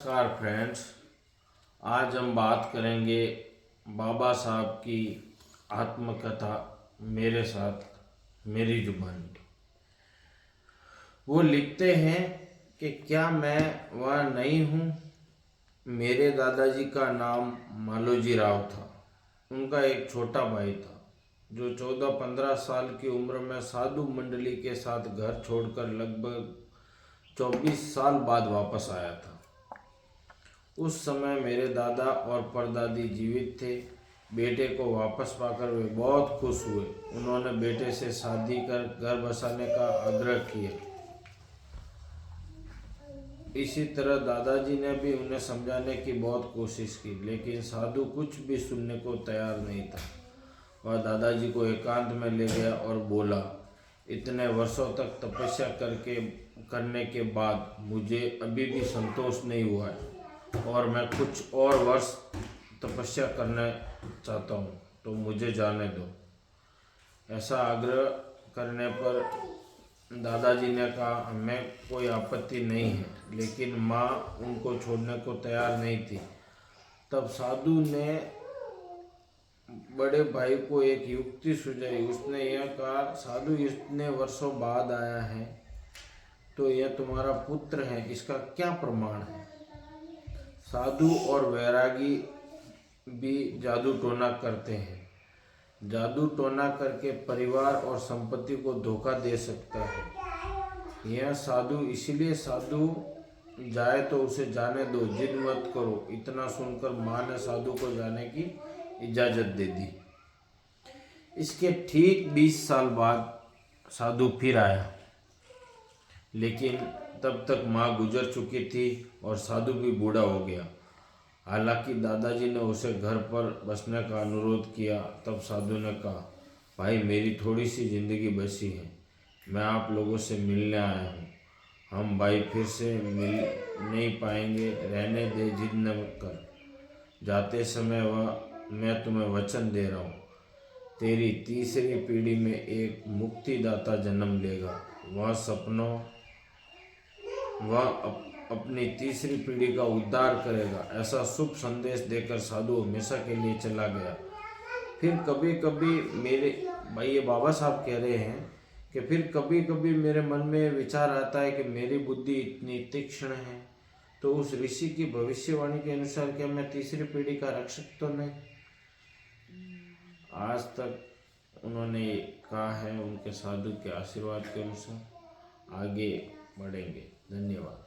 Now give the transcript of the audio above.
नमस्कार फ्रेंड्स, आज हम बात करेंगे बाबा साहब की आत्मकथा मेरे साथ मेरी जुबानी। वो लिखते हैं कि क्या मैं वह नहीं हूँ। मेरे दादाजी का नाम मालोजी राव था। उनका एक छोटा भाई था जो 14-15 साल की उम्र में साधु मंडली के साथ घर छोड़कर लगभग 24 साल बाद वापस आया था। उस समय मेरे दादा और परदादी जीवित थे। बेटे को वापस पाकर वे बहुत खुश हुए। उन्होंने बेटे से शादी कर घर बसाने का आग्रह किया। इसी तरह दादाजी ने भी उन्हें समझाने की बहुत कोशिश की, लेकिन साधु कुछ भी सुनने को तैयार नहीं था। वह दादाजी को एकांत में ले गया और बोला, इतने वर्षों तक तपस्या करने के बाद मुझे अभी भी संतोष नहीं हुआ है और मैं कुछ और वर्ष तपस्या करना चाहता हूँ, तो मुझे जाने दो। ऐसा आग्रह करने पर दादाजी ने कहा, हमें कोई आपत्ति नहीं है, लेकिन माँ उनको छोड़ने को तैयार नहीं थी। तब साधु ने बड़े भाई को एक युक्ति सुझाई। उसने यह कहा, साधु इतने वर्षों बाद आया है तो यह तुम्हारा पुत्र है, इसका क्या प्रमाण है। साधु और वैरागी भी जादू टोना करते हैं। जादू टोना करके परिवार और संपत्ति को धोखा दे सकता है। यह साधु इसलिए साधु जाए तो उसे जाने दो, जिद मत करो। इतना सुनकर माँ ने साधु को जाने की इजाज़त दे दी। इसके ठीक 20 साल बाद साधु फिर आया, लेकिन तब तक माँ गुजर चुकी थी और साधु भी बूढ़ा हो गया। हालांकि दादाजी ने उसे घर पर बसने का अनुरोध किया। तब साधु ने कहा, भाई मेरी थोड़ी सी ज़िंदगी बची है, मैं आप लोगों से मिलने आया हूँ। हम भाई फिर से मिल नहीं पाएंगे, रहने दे, जिद न कर। जाते समय मैं तुम्हें वचन दे रहा हूँ, तेरी तीसरी पीढ़ी में एक मुक्तिदाता जन्म लेगा। वह अपनी तीसरी पीढ़ी का उद्धार करेगा। ऐसा शुभ संदेश देकर साधु हमेशा के लिए चला गया। फिर कभी कभी मेरे भाई, ये बाबा साहब कह रहे हैं कि फिर कभी कभी मेरे मन में विचार आता है कि मेरी बुद्धि इतनी तीक्ष्ण है, तो उस ऋषि की भविष्यवाणी के अनुसार क्या मैं तीसरी पीढ़ी का रक्षक तो नहीं। आज तक उन्होंने कहा है, उनके साधु के आशीर्वाद के अनुसार आगे बढ़ेंगे। धन्यवाद।